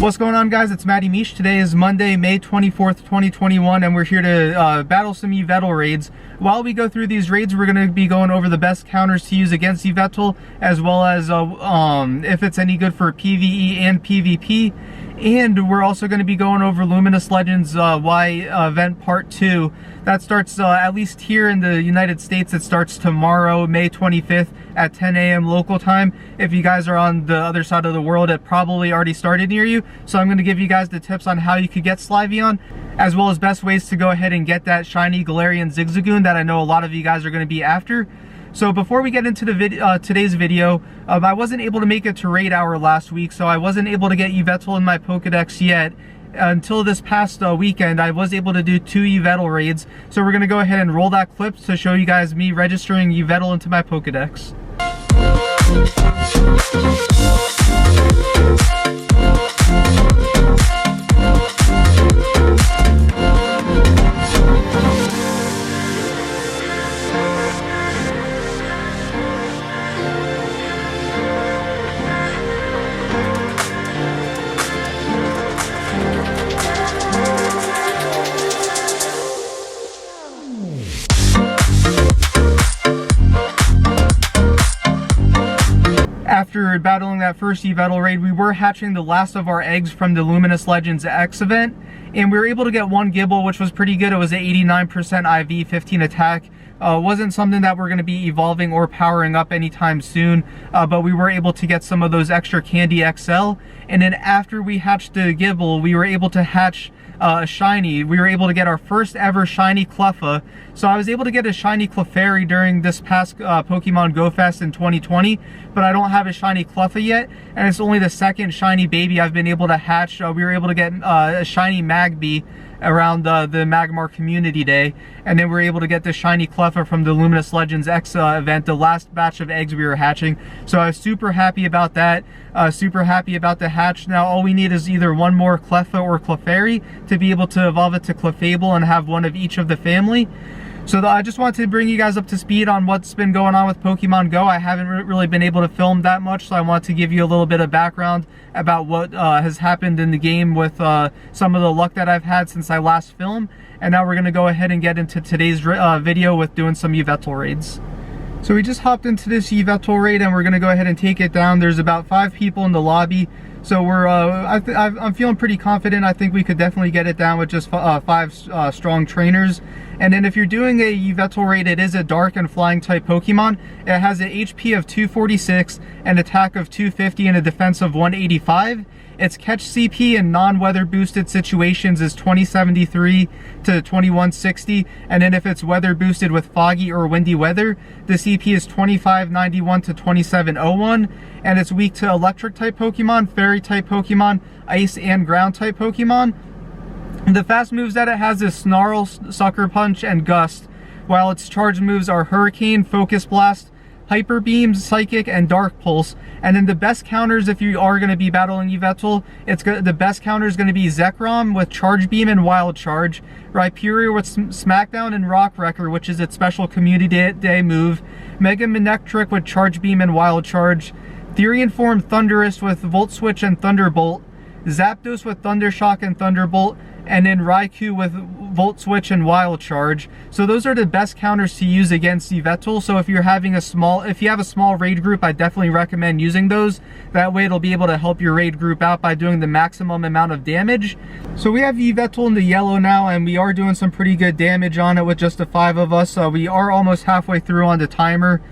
What's going on, guys? It's Matty Meesh. Today is Monday, May 24th, 2021, and we're here to battle some Yveltal raids. While we go through these raids, we're going to be going over the best counters to use against Yveltal, as well as if it's any good for PvE and PvP. And we're also going to be going over Luminous Legends Y Event Part 2. That starts, at least here in the United States, it starts tomorrow, May 25th at 10 a.m. local time. If you guys are on the other side of the world, it probably already started near you. So I'm going to give you guys the tips on how you could get Sylveon, as well as best ways to go ahead and get that shiny Galarian Zigzagoon that I know a lot of you guys are going to be after. So before we get into the today's video, I wasn't able to make it to raid hour last week, so I wasn't able to get Yveltal in my Pokedex yet. Until this past weekend, I was able to do 2 Yveltal raids. So we're going to go ahead and roll that clip to show you guys me registering Yveltal into my Pokedex. After battling that first Yveltal raid, we were hatching the last of our eggs from the Luminous Legends X event, and we were able to get one Gibble, which was pretty good. It was an 89% IV, 15 attack. Wasn't something that we're going to be evolving or powering up anytime soon, but we were able to get some of those extra Candy XL. And then after we hatched the Gibble, we were able to hatch a shiny. We were able to get our first ever shiny Cleffa. So I was able to get a shiny Clefairy during this past Pokemon Go Fest in 2020, but I don't have a shiny Cleffa yet, and it's only the second shiny baby I've been able to hatch. We were able to get a shiny Magby around the Magmar Community Day, and then we were able to get the shiny Cleffa from the Luminous Legends X event, the last batch of eggs we were hatching. So I was super happy about that, super happy about the hatch. Now all we need is either one more Cleffa or Clefairy to be able to evolve it to Clefable and have one of each of the family. So I just wanted to bring you guys up to speed on what's been going on with Pokemon Go. I haven't really been able to film that much, so I want to give you a little bit of background about what has happened in the game with some of the luck that I've had since I last filmed. And now we're going to go ahead and get into today's video with doing some Yveltal raids. So we just hopped into this Yveltal raid, and we're going to go ahead and take it down. There's about 5 people in the lobby. So we're, I'm feeling pretty confident. I think we could definitely get it down with just 5 strong trainers. And then if you're doing a Yveltal raid, it is a dark and flying type Pokemon. It has an HP of 246, an attack of 250, and a defense of 185. Its catch CP in non-weather boosted situations is 2073 to 2160, and then if it's weather boosted with foggy or windy weather, the CP is 2591 to 2701, and it's weak to electric type Pokemon, fairy type Pokemon, ice and ground type Pokemon. The fast moves that it has is Snarl, Sucker Punch, and Gust, while its charged moves are Hurricane, Focus Blast, Hyper Beam, Psychic, and Dark Pulse. And then the best counters, if you are going to be battling Yveltal, the best counter is going to be Zekrom with Charge Beam and Wild Charge, Rhyperior with Smackdown and Rock Wrecker, which is its special Community Day move, Mega Manectric with Charge Beam and Wild Charge, Therian Form Thundurus with Volt Switch and Thunderbolt, Zapdos with Thundershock and Thunderbolt, and then Raikou with Volt Switch and Wild Charge. So those are the best counters to use against Yveltal. So if you have a small raid group, I definitely recommend using those. That way it'll be able to help your raid group out by doing the maximum amount of damage. So we have Yveltal in the yellow now, and we are doing some pretty good damage on it with just the 5 of us. So we are almost halfway through on the timer.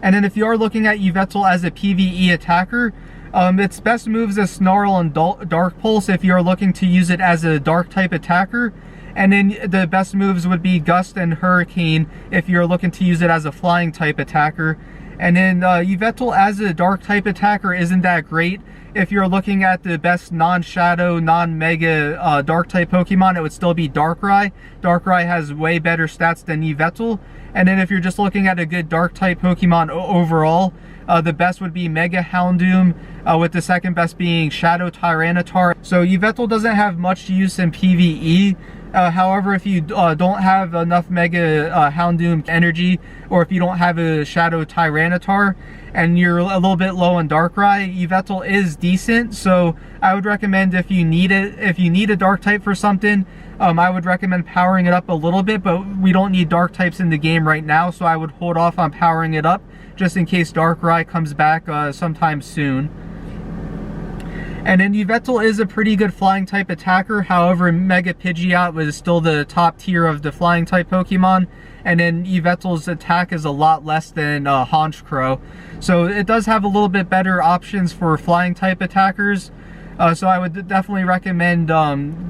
And then if you are looking at Yveltal as a PvE attacker, its best moves is Snarl and Dark Pulse if you're looking to use it as a dark type attacker. And then the best moves would be Gust and Hurricane if you're looking to use it as a flying type attacker. And then Yveltal as a dark type attacker isn't that great. If you're looking at the best non-shadow, non-mega dark type Pokemon, it would still be Darkrai. Darkrai has way better stats than Yveltal. And then if you're just looking at a good dark type Pokemon overall, the best would be Mega Houndoom, with the second best being Shadow Tyranitar. So Yveltal doesn't have much use in PvE. However, if you don't have enough Mega Houndoom energy, or if you don't have a Shadow Tyranitar and you're a little bit low on Darkrai, Yveltal is decent. So I would recommend, if you need it, if you need a Dark type for something, I would recommend powering it up a little bit, but we don't need Dark types in the game right now, so I would hold off on powering it up just in case Darkrai comes back sometime soon. And then Yveltal is a pretty good flying type attacker. However, Mega Pidgeot was still the top tier of the flying type Pokemon. And then Yveltal's attack is a lot less than Honchkrow. So it does have a little bit better options for flying type attackers. So I would definitely recommend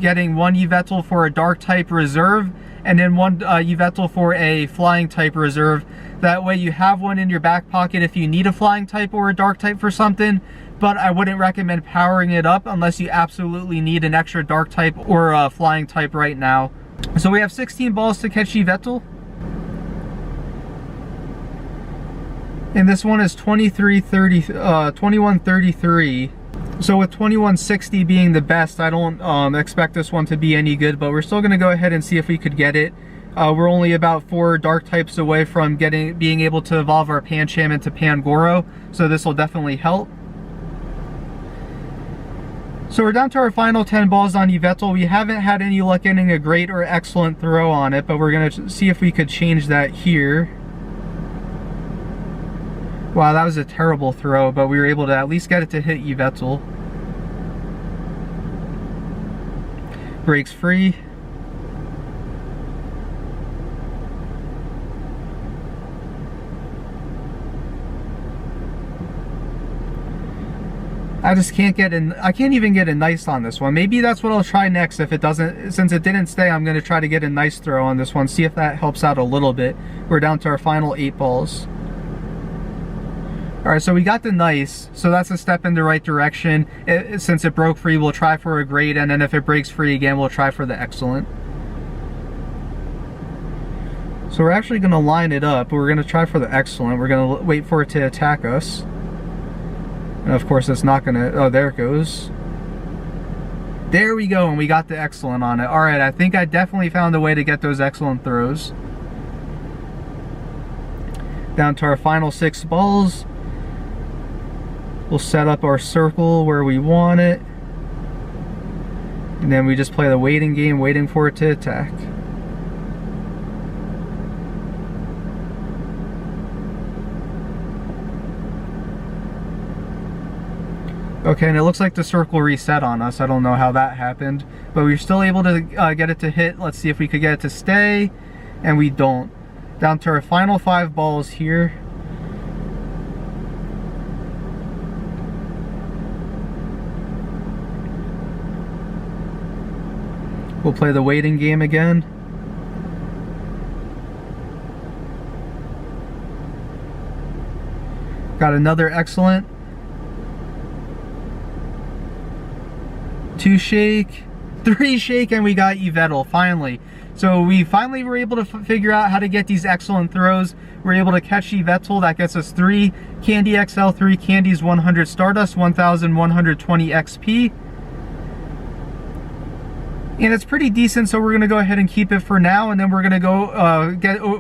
getting one Yveltal for a dark type reserve, and then one Yveltal for a flying type reserve. That way you have one in your back pocket if you need a flying type or a dark type for something. But I wouldn't recommend powering it up unless you absolutely need an extra dark type or a flying type right now. So we have 16 balls to catch Yveltal. And this one is 2133. So with 2160 being the best, I don't expect this one to be any good, but we're still going to go ahead and see if we could get it. We're only about 4 dark types away from being able to evolve our Pancham into Pangoro, so this will definitely help. So we're down to our final 10 balls on Yveltal. We haven't had any luck getting a great or excellent throw on it, but we're going to see if we could change that here. Wow, that was a terrible throw, but we were able to at least get it to hit Yveltal. Breaks free. I just can't get in. I can't even get a nice on this one. Maybe that's what I'll try next. If it doesn't, since it didn't stay, I'm going to try to get a nice throw on this one. See if that helps out a little bit. We're down to our final 8 balls. All right, so we got the nice. So that's a step in the right direction. Since it broke free, we'll try for a great, and then if it breaks free again, we'll try for the excellent. So we're actually going to line it up. We're going to try for the excellent. We're going to wait for it to attack us. And of course it's not gonna, oh, there it goes. There we go, and we got the excellent on it. All right, I think I definitely found a way to get those excellent throws. Down to our final 6 balls. We'll set up our circle where we want it. And then we just play the waiting game, waiting for it to attack. Okay, and it looks like the circle reset on us. I don't know how that happened, but we're still able to get it to hit. Let's see if we could get it to stay, and we don't. Down to our final 5 balls here. We'll play the waiting game again. Got another excellent. 2 shake, 3 shake, and we got Yveltal finally. So we finally were able to figure out how to get these excellent throws. We're able to catch Yveltal. That gets us 3 Candy XL, 3 Candies, 100 Stardust, 1,120 XP. And it's pretty decent, so we're gonna go ahead and keep it for now, and then we're gonna go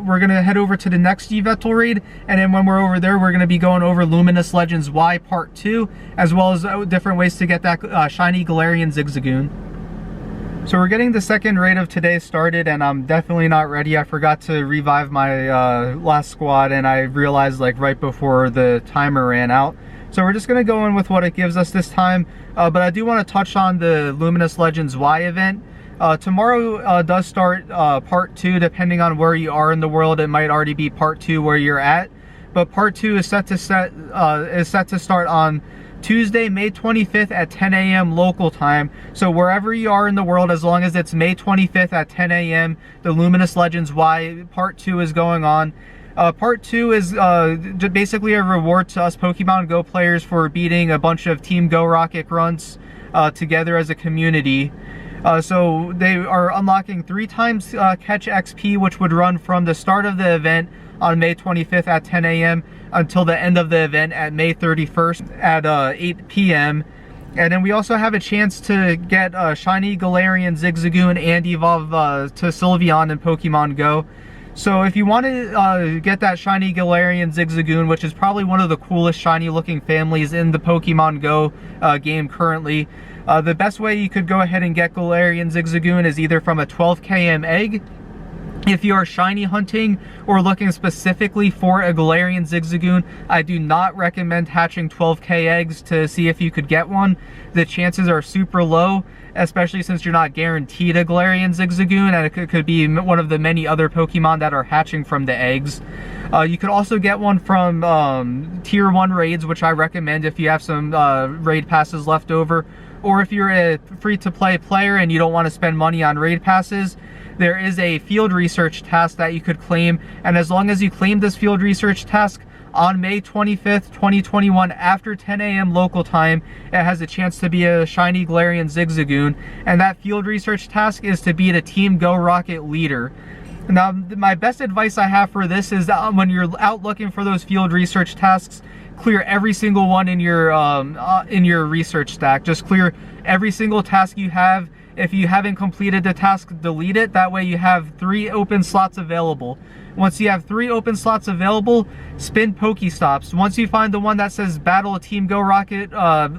we're gonna head over to the next Yveltal raid, and then when we're over there, we're gonna be going over Luminous Legends Y Part 2, as well as different ways to get that shiny Galarian Zigzagoon. So we're getting the second raid of today started, and I'm definitely not ready. I forgot to revive my last squad, and I realized like right before the timer ran out. So we're just gonna go in with what it gives us this time. But I do want to touch on the Luminous Legends Y event. Tomorrow does start part 2, depending on where you are in the world. It might already be part 2 where you're at. But part 2 is set to start on Tuesday, May 25th at 10 a.m. local time. So wherever you are in the world, as long as it's May 25th at 10 a.m., the Luminous Legends Y part 2 is going on. Part 2 is basically a reward to us Pokemon Go players for beating a bunch of Team Go Rocket grunts together as a community. So they are unlocking 3 times catch XP, which would run from the start of the event on May 25th at 10 a.m. until the end of the event at May 31st at 8 p.m. And then we also have a chance to get shiny Galarian Zigzagoon and evolve to Sylveon in Pokemon Go. So if you want to get that shiny Galarian Zigzagoon, which is probably one of the coolest shiny looking families in the Pokemon Go game currently, the best way you could go ahead and get Galarian Zigzagoon is either from a 12 km egg. If you are shiny hunting or looking specifically for a Galarian Zigzagoon, I do not recommend hatching 12k eggs to see if you could get one. The chances are super low, especially since you're not guaranteed a Galarian Zigzagoon, and it could be one of the many other Pokemon that are hatching from the eggs. You could also get one from Tier 1 raids, which I recommend if you have some raid passes left over, or if you're a free-to-play player and you don't want to spend money on raid passes. There is a field research task that you could claim, and as long as you claim this field research task on May 25th, 2021 after 10 a.m. local time, it has a chance to be a shiny Galarian Zigzagoon, and that field research task is to beat a Team Go Rocket leader. Now, my best advice I have for this is that when you're out looking for those field research tasks, clear every single one in your research stack. Just clear every single task you have. If you haven't completed the task, delete it. That way you have 3 open slots available. Once you have 3 open slots available, spin Pokestops. Once you find the one that says Battle a Team Go Rocket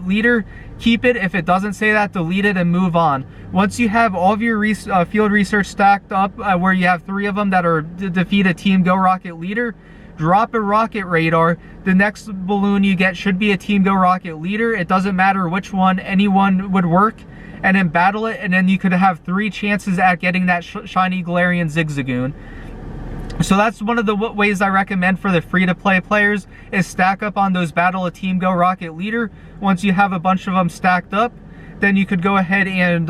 leader, keep it. If it doesn't say that, delete it and move on. Once you have all of your field research stacked up, where you have 3 of them that are defeat a Team Go Rocket leader, drop a rocket radar. The next balloon you get should be a Team Go Rocket leader. It doesn't matter which one, anyone would work. And then battle it, and then you could have 3 chances at getting that shiny Galarian Zigzagoon. So that's one of the ways I recommend for the free-to-play players, is stack up on those Battle of Team Go Rocket leader. Once you have a bunch of them stacked up, then you could go ahead and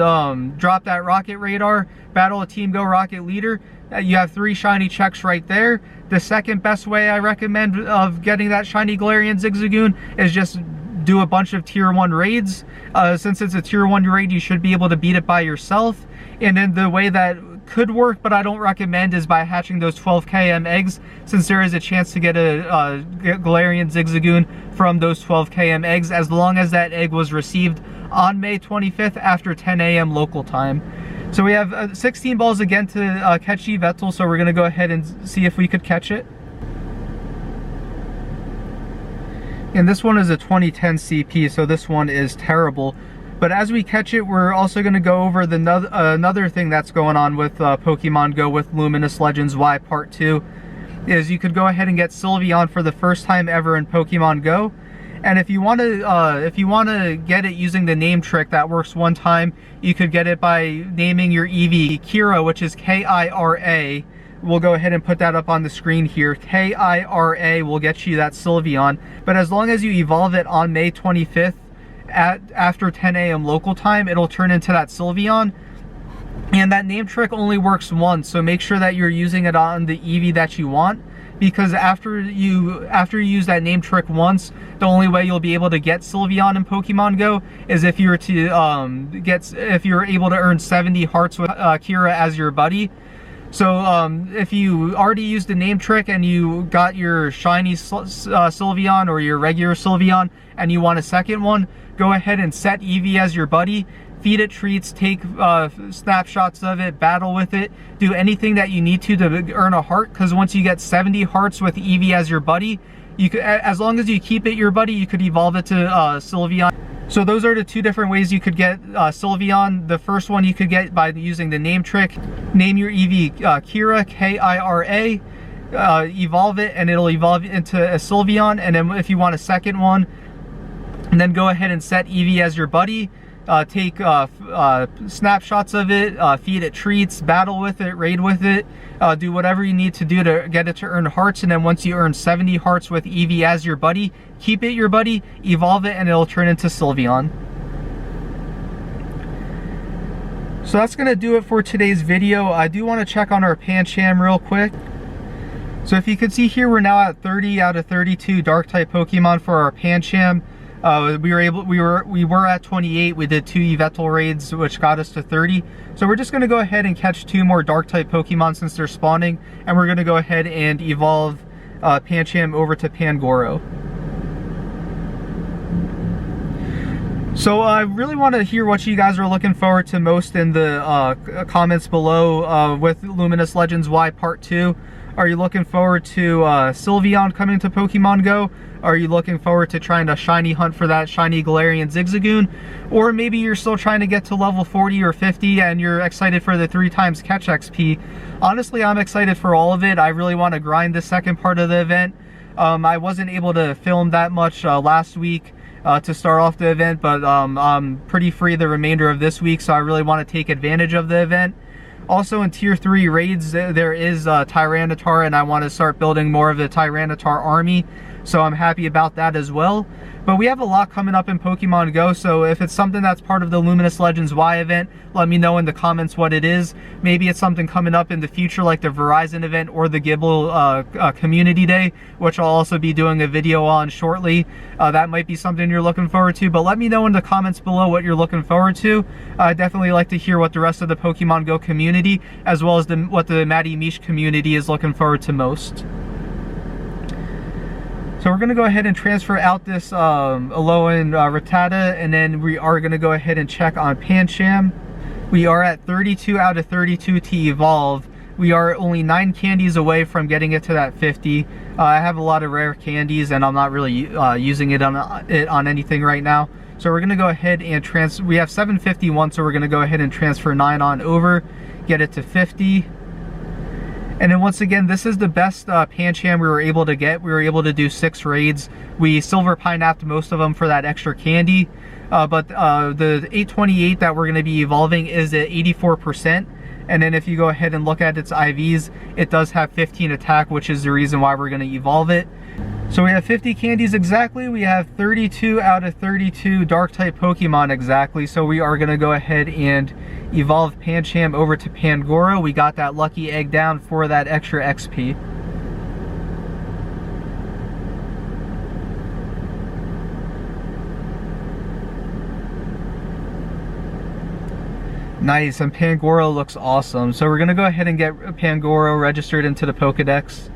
drop that rocket radar, Battle of Team Go Rocket leader. You have 3 shiny checks right there. The second best way I recommend of getting that shiny Galarian Zigzagoon is just do a bunch of Tier 1 raids. Since it's a Tier 1 raid, you should be able to beat it by yourself. And then the way that could work, but I don't recommend, is by hatching those 12 km eggs, since there is a chance to get a Galarian Zigzagoon from those 12 km eggs, as long as that egg was received on May 25th after 10 a.m. local time. So we have 16 balls again to catch Yveltal, so we're going to go ahead and see if we could catch it. And this one is a 2010 CP, so this one is terrible. But as we catch it, we're also going to go over another thing that's going on with Pokemon Go with Luminous Legends Y Part 2, is you could go ahead and get Sylveon for the first time ever in Pokemon Go. And if you want to get it using the name trick that works one time, you could get it by naming your Eeve Kira, which is K-I-R-A. We'll go ahead and put that up on the screen here. K-I-R-A will get you that Sylveon. But as long as you evolve it on May 25th after 10 a.m. local time, it'll turn into that Sylveon. And that name trick only works once, so make sure that you're using it on the Eevee that you want. Because after you use that name trick once, the only way you'll be able to get Sylveon in Pokemon Go is if you were to if you're able to earn 70 hearts with Kira as your buddy. So if you already used the name trick and you got your shiny Sylveon or your regular Sylveon and you want a second one, go ahead and set Eevee as your buddy. Feed it treats, take snapshots of it, battle with it, do anything that you need to earn a heart, because once you get 70 hearts with Eevee as your buddy, you could, as long as you keep it your buddy, you could evolve it to Sylveon. So those are the 2 different ways you could get Sylveon. The first one you could get by using the name trick. Name your Eevee Kira, K-I-R-A, evolve it, and it'll evolve into a Sylveon. And then if you want a second one, and then go ahead and set Eevee as your buddy. Take snapshots of it, feed it treats, battle with it, raid with it, do whatever you need to do to get it to earn hearts. And then once you earn 70 hearts with Eevee as your buddy, keep it your buddy, evolve it, and it'll turn into Sylveon. So that's going to do it for today's video. I do want to check on our Pancham real quick. So if you can see here, we're now at 30 out of 32 dark type Pokemon for our Pancham. We were at 28. We did 2 Yveltal raids, which got us to 30. So we're just going to go ahead and catch 2 more dark type Pokemon since they're spawning, and we're going to go ahead and evolve Pancham over to Pangoro. So I really want to hear what you guys are looking forward to most in the comments below with Luminous Legends Y Part 2. Are you looking forward to Sylveon coming to Pokemon Go? Are you looking forward to trying to shiny hunt for that shiny Galarian Zigzagoon? Or maybe you're still trying to get to level 40 or 50 and you're excited for the 3x catch XP. Honestly, I'm excited for all of it. I really want to grind the second part of the event. I wasn't able to film that much last week to start off the event, but I'm pretty free the remainder of this week, so I really want to take advantage of the event. Also in tier 3 raids, there is Tyranitar, and I want to start building more of the Tyranitar army, so I'm happy about that as well. But we have a lot coming up in Pokemon Go, so if it's something that's part of the Luminous Legends Y event, let me know in the comments what it is. Maybe it's something coming up in the future like the Verizon event or the Gible Community Day, which I'll also be doing a video on shortly. That might be something you're looking forward to, but let me know in the comments below what you're looking forward to. I'd definitely like to hear what the rest of the Pokemon Go community, as well as what the Matty Meesh community is looking forward to most. So we're going to go ahead and transfer out this Alolan Rattata, and then we are going to go ahead and check on Pancham. We are at 32 out of 32 to evolve. We are only 9 candies away from getting it to that 50. I have a lot of rare candies and I'm not really using it on anything right now. So we're going to go ahead and we have 751, so we're going to go ahead and transfer 9 on over, get it to 50. And then once again, this is the best Pancham we were able to get. We were able to do 6 raids. We silver pineapped most of them for that extra candy. But the 828 that we're going to be evolving is at 84%. And then if you go ahead and look at its IVs, it does have 15 attack, which is the reason why we're going to evolve it. So we have 50 candies exactly. We have 32 out of 32 dark type Pokemon exactly. So we are going to go ahead and evolve Pancham over to Pangoro. We got that lucky egg down for that extra XP. Nice, and Pangoro looks awesome. So we're going to go ahead and get Pangoro registered into the Pokedex.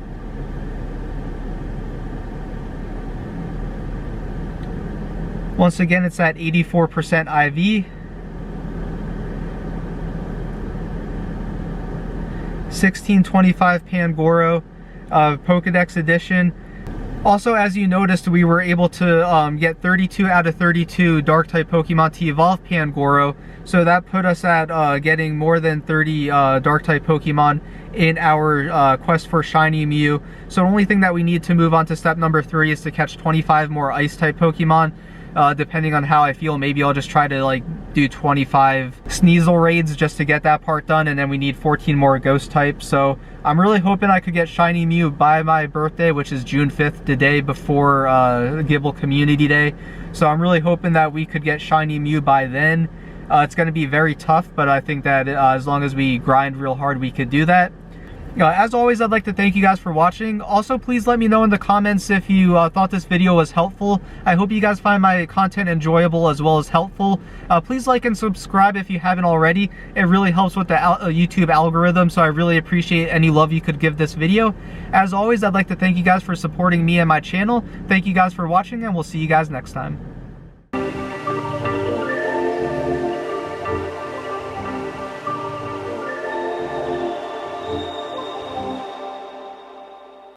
Once again, it's at 84% IV. 1625 Pangoro, Pokedex edition. Also, as you noticed, we were able to get 32 out of 32 dark type Pokemon to evolve Pangoro. So that put us at getting more than 30 dark type Pokemon in our quest for Shiny Mew. So the only thing that we need to move on to step number 3 is to catch 25 more ice type Pokemon. Depending on how I feel, maybe I'll just try to like do 25 Sneasel raids just to get that part done, and then we need 14 more ghost types. So I'm really hoping I could get Shiny Mew by my birthday, which is June 5th, the day before Gible Community Day. So I'm really hoping that we could get Shiny Mew by then. It's going to be very tough, but I think that as long as we grind real hard, we could do that. As always, I'd like to thank you guys for watching. Also, please let me know in the comments if you thought this video was helpful. I hope you guys find my content enjoyable as well as helpful. Please like and subscribe if you haven't already. It really helps with the YouTube algorithm, so I really appreciate any love you could give this video. As always, I'd like to thank you guys for supporting me and my channel. Thank you guys for watching, and we'll see you guys next time.